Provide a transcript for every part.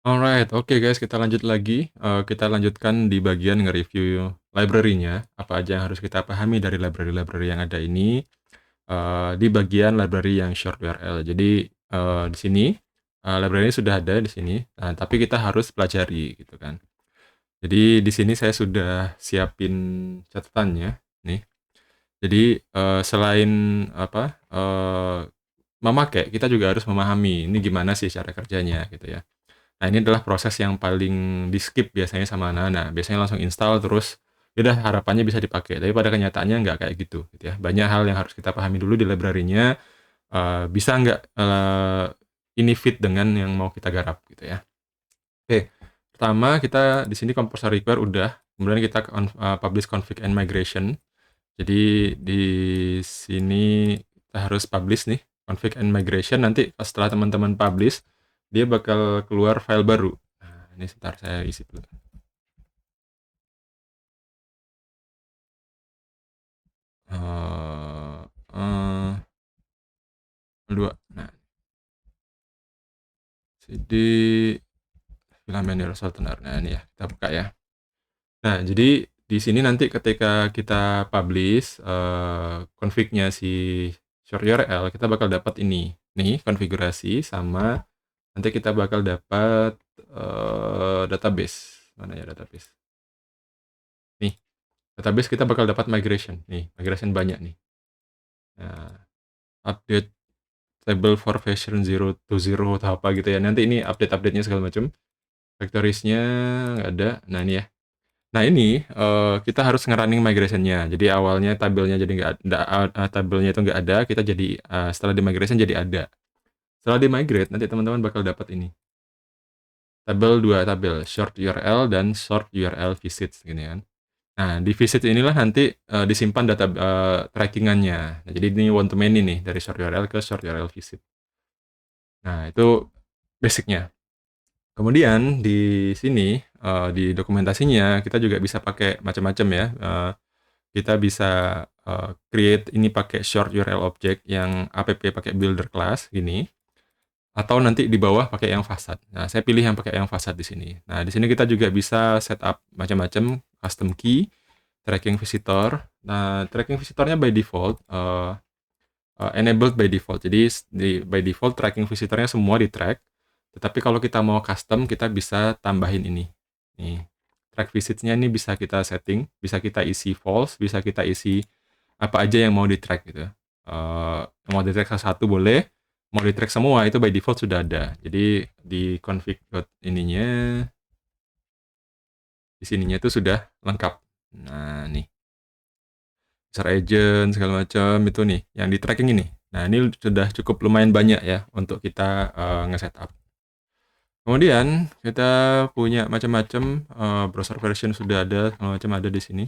Alright, oke guys, kita lanjut lagi. Kita lanjutkan di bagian nge-review library-nya, apa aja yang harus kita pahami dari library-library yang ada ini, di bagian library yang short URL. Jadi, di sini, library ini sudah ada di sini, tapi kita harus pelajari gitu kan. Jadi di sini saya sudah siapin catatannya, nih. Jadi, selain apa, memakai, kita juga harus memahami ini gimana sih cara kerjanya gitu ya. Nah, ini adalah proses yang paling di-skip biasanya sama anak-anak. Biasanya langsung install terus, ya udah harapannya bisa dipakai, tapi pada kenyataannya nggak kayak gitu ya. Banyak hal yang harus kita pahami dulu di library-nya, bisa nggak, ini fit dengan yang mau kita garap gitu ya. Oke, pertama kita di sini composer require udah, kemudian kita publish config and migration. Jadi di sini kita harus publish nih, config and migration, nanti setelah teman-teman publish, dia bakal keluar file baru. Nah, ini sebentar saya isi dulu. Uh, uh, 2. Nah, cd filament softener. Nah, ini ya, kita buka ya. Nah, jadi di sini nanti ketika kita publish config-nya si short URL, kita bakal dapat ini. Nih, konfigurasi sama nanti kita bakal dapat database. Mana ya database? Nih, database kita bakal dapat migration. Nih, migration banyak nih. Nah, update table for version 0 atau apa gitu ya. Nanti ini update-update-nya segala macam. Factories-nya nggak ada. Nah, ini ya. Nah, ini kita harus nge-running migration-nya. Jadi awalnya tabelnya jadi tabelnya itu nggak ada, kita jadi setelah di-migration jadi ada. Setelah di-migrate nanti teman-teman bakal dapat ini. Dua tabel, short URL dan short URL visits gini kan. Nah, di visit inilah nanti disimpan data tracking-annya. Nah, jadi ini one to many nih dari short URL ke short URL visit. Nah, itu basic-nya. Kemudian di sini di dokumentasinya kita juga bisa pakai macam-macam ya. Kita bisa create ini pakai short URL object yang app pakai builder class gini, atau nanti di bawah pakai yang facade. Nah, saya pilih yang pakai yang facade di sini. Nah, di sini kita juga bisa setup macam-macam custom key, tracking visitor. Nah, tracking visitornya by default enabled by default. Jadi by default tracking visitornya semua di track. Tetapi kalau kita mau custom, kita bisa tambahin ini. Nih, track visitsnya ini bisa kita setting, bisa kita isi false, bisa kita isi apa aja yang mau di track gitu. Mau di track satu boleh, mau di track semua itu by default sudah ada. Jadi di config ininya, di sininya itu sudah lengkap. Nah, nih. User agent segala macam itu nih yang di tracking ini. Nah, ini sudah cukup lumayan banyak ya untuk kita nge-setup. Kemudian kita punya macam-macam browser version sudah ada, segala macam ada di sini.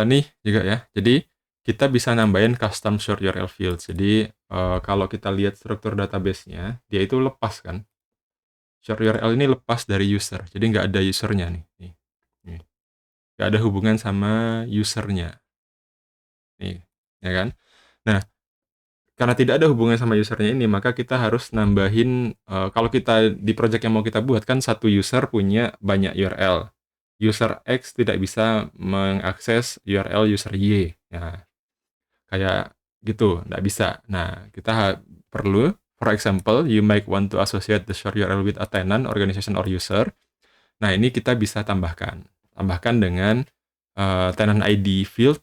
Nih juga ya. Jadi kita bisa nambahin custom short URL fields. Jadi kalau kita lihat struktur database-nya, dia itu lepas kan. Short URL ini lepas dari user. Jadi nggak ada usernya nih. Nih. Nggak ada hubungan sama usernya. Nih, ya kan? Nah, karena tidak ada hubungan sama usernya ini, maka kita harus nambahin, kalau kita di project yang mau kita buat kan satu user punya banyak URL. User X tidak bisa mengakses URL user Y. Nah, kayak gitu, nggak bisa. Nah, kita perlu, for example, you might want to associate the short URL with a tenant, organization, or user. Nah, ini kita bisa tambahkan. Tambahkan dengan tenant ID field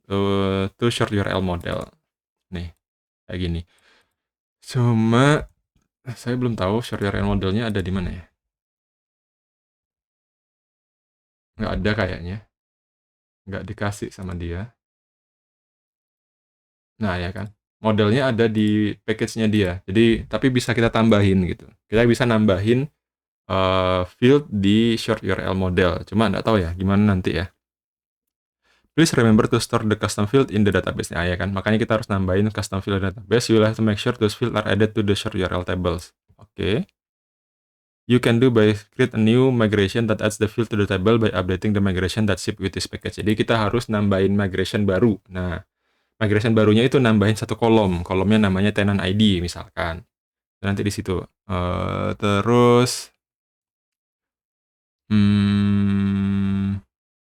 to short URL model. Nih, kayak gini. Cuma saya belum tahu short URL modelnya ada di mana ya? Nggak ada kayaknya. Nggak dikasih sama dia. Nah, ya kan. Modelnya ada di package-nya dia. Jadi, tapi bisa kita tambahin gitu. Kita bisa nambahin field di short URL model. Cuma nggak tahu ya gimana nanti ya. Please remember to store the custom field in the database. Nah, ya kan. Makanya kita harus nambahin custom field di database. You will have to make sure those fields are added to the short URL tables. Oke. You can do by create a new migration that adds the field to the table by updating the migration that ship with this package. Jadi kita harus nambahin migration baru. Nah, migration barunya itu nambahin satu kolom. Kolomnya namanya tenant ID misalkan. nanti di situ. Terus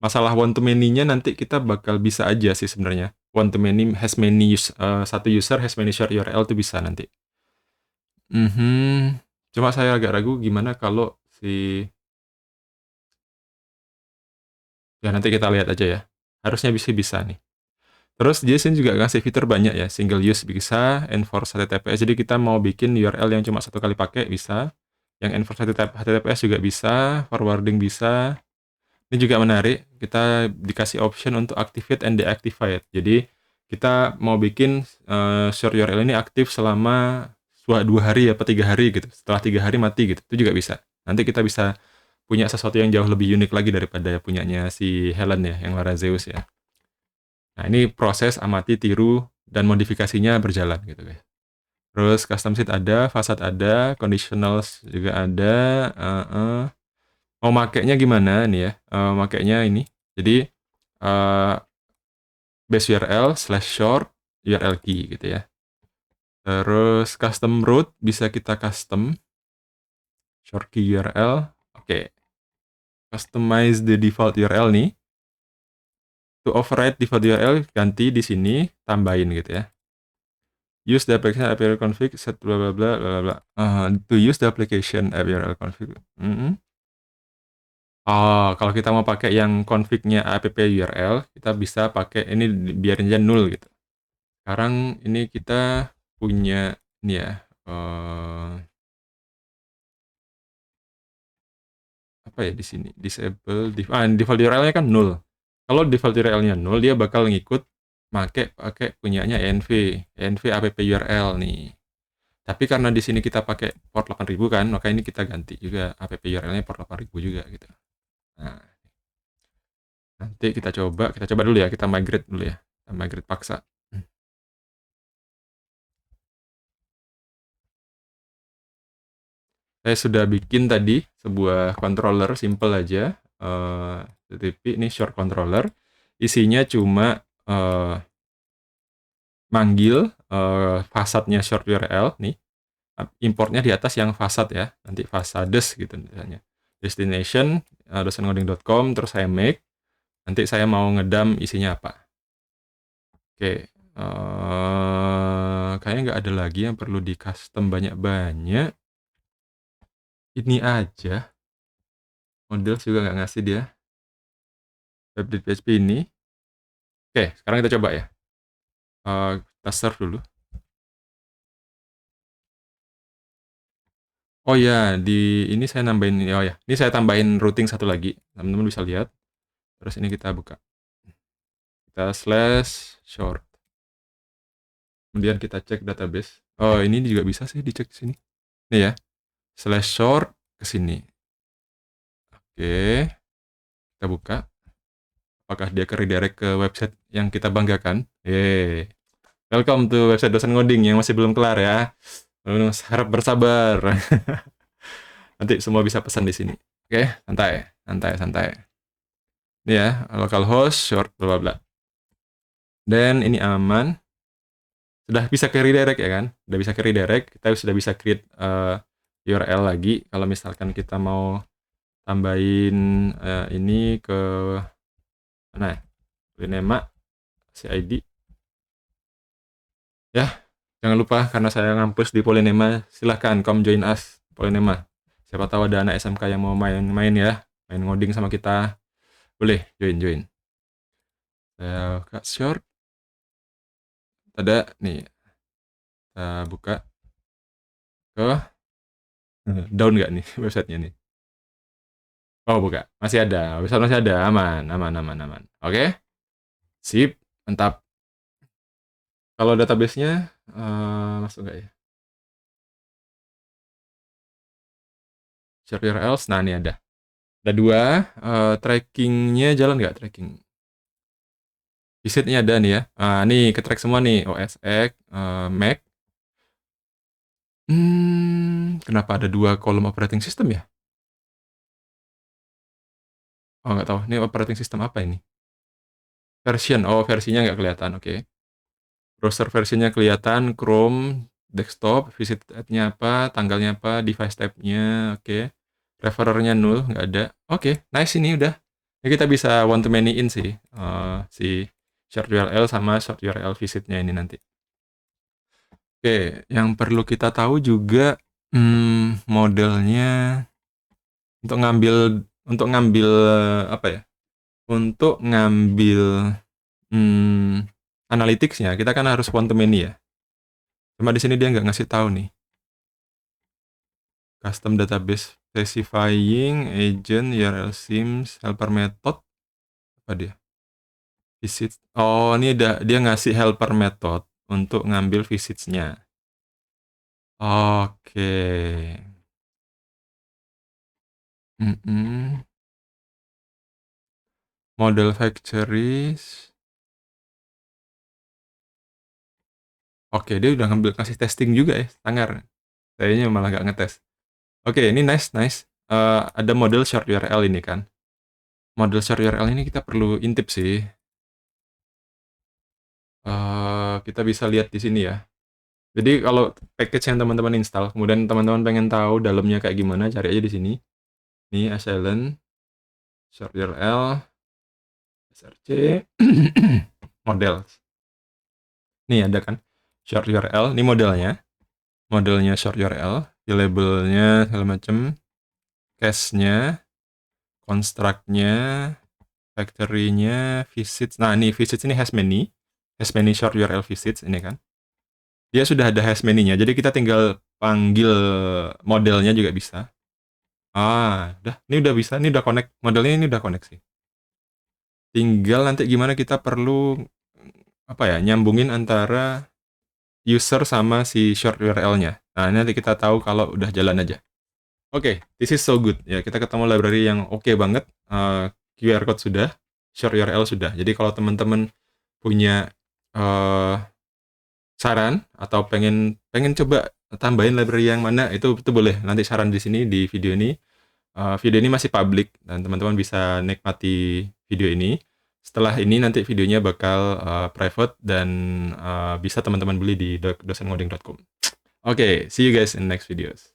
masalah one to many-nya nanti kita bakal bisa aja sih sebenarnya. One to many has many satu user has many shared URL itu bisa nanti. Cuma saya agak ragu gimana kalau si ya nanti kita lihat aja ya. Harusnya bisa nih. Terus dia sini juga ngasih fitur banyak ya, single use bisa, enforce HTTPS. Jadi kita mau bikin URL yang cuma satu kali pakai bisa, yang enforce HTTPS juga bisa, forwarding bisa. Ini juga menarik, kita dikasih option untuk activate and deactivate. Jadi kita mau bikin short URL ini aktif selama 2 hari apa 3 hari gitu. Setelah 3 hari mati gitu, itu juga bisa. Nanti kita bisa punya sesuatu yang jauh lebih unik lagi daripada punyanya si Helen ya, yang Larazeus ya. Nah, ini proses amati, tiru, dan modifikasinya berjalan gitu guys. Terus custom sheet ada, facade ada, conditionals juga ada. Mau makainya gimana nih ya? Makainya ini. Jadi base URL slash short URL key gitu ya. Terus custom route bisa kita custom short key URL. Oke. Customize the default URL nih. To override default URL ganti di sini, tambahin gitu ya. Use the application app URL config set bla bla bla bla bla. To use the application app URL config. Oh, kalau kita mau pakai yang config-nya app URL, kita bisa pakai ini biarin aja null gitu. Sekarang ini kita punya ini ya, apa ya di sini? Disable default URL-nya kan null. Kalau default URL-nya null, dia bakal ngikut pakai punyanya env app URL nih. Tapi karena di sini kita pakai port 8000 kan, maka ini kita ganti juga app URL-nya port 8000 juga gitu. Nah, nanti kita coba dulu ya, kita migrate dulu ya. Kita migrate paksa. Saya sudah bikin tadi sebuah controller simple aja, HTTP ini short controller. Isinya cuma manggil fasadnya short URL nih. Importnya di atas yang fasad ya, nanti fasades gitu misalnya. Destination dosengoding.com, terus saya make, nanti saya mau ngedam isinya apa. Oke, kayaknya nggak ada lagi yang perlu di custom banyak-banyak. Ini aja. Model juga nggak ngasih dia. Web.php ini. Oke, sekarang kita coba ya. Kita serve dulu. Oh ya, di ini saya nambahin ini. Oh ya, ini saya tambahin routing satu lagi. Teman-teman bisa lihat. Terus ini kita buka. Kita slash short. Kemudian kita cek database. Oh, ini juga bisa sih dicek di sini. Nih ya. Slash short ke sini. Oke. Kita buka. Apakah dia ke redirect ke website yang kita banggakan? Welcome to website dosen ngoding yang masih belum kelar ya. Harap bersabar. Nanti semua bisa pesan di sini. Oke, santai. Ini ya, localhost short bla bla bla. Dan ini aman. Sudah bisa ke redirect ya kan? Sudah bisa ke redirect, kita sudah bisa create URL lagi kalau misalkan kita mau tambahin ini ke mana ya? Polinema CID. Ya, jangan lupa karena saya ngampus di Polinema, silahkan come join us Polinema. Siapa tahu ada anak SMK yang mau main-main ya, main ngoding sama kita. Boleh join. Saya buka short. Ada nih. Kita buka ke down nggak nih websitenya nih? Oh, buka. Masih ada. Website masih ada. Aman. Oke. Sip. Mantap. Kalau database-nya masuk nggak ya? Share URLs. Nah, ini ada. Ada 2. Tracking-nya jalan nggak tracking? Visit-nya ada nih ya. Nih ke-track semua nih. OS X, Mac. Kenapa ada 2 kolom operating system ya? Oh, nggak tahu. Ini operating system apa ini? Version. Oh, versinya nggak kelihatan. Oke. Browser versinya kelihatan. Chrome, desktop, visit nya apa, tanggalnya apa, device type-nya, oke. Referernya null, nggak ada. Oke, nice ini udah. Ini kita bisa one to many-in sih, si short URL sama short URL visit-nya ini nanti. Oke, yang perlu kita tahu juga, modelnya untuk ngambil apa ya, untuk ngambil, analytics-nya kita kan harus one to many ya. Cuma di sini dia nggak ngasih tahu nih. Custom database specifying agent URL sims helper method apa dia? Visit. Oh, ini dia ngasih helper method untuk ngambil visits-nya. Oke. Model factories. Oke, dia udah ngambil kasih testing juga ya, sangar. Kayaknya malah nggak ngetes. Oke, ini nice, nice. Ada model short URL ini kan. Model short URL ini kita perlu intip sih. Kita bisa lihat di sini ya. Jadi kalau package yang teman-teman install, kemudian teman-teman pengen tahu dalamnya kayak gimana, cari aja di sini. Nih, Asylum, short URL, src, model. Nih ada kan, short URL, ini modelnya short URL, di labelnya segala macam, cache-nya, construct-nya, factory-nya, visits. Nah, ini visits ini has many short URL visits ini kan. Dia sudah ada has many-nya, jadi kita tinggal panggil modelnya juga bisa. Udah, ini udah bisa, ini udah connect, modelnya ini udah connect sih. Tinggal nanti gimana kita perlu apa ya, nyambungin antara user sama si short URL-nya. Nah, nanti kita tahu kalau udah jalan aja. Oke, this is so good. Ya, kita ketemu library yang oke banget. QR code sudah, short URL sudah. Jadi kalau teman-teman punya saran atau pengen coba tambahin library yang mana, itu boleh. Nanti saran di sini di video ini. Video ini masih public dan teman-teman bisa nikmati video ini. Setelah ini nanti videonya bakal private dan bisa teman-teman beli di dosengoding.com. Oke, see you guys in next videos.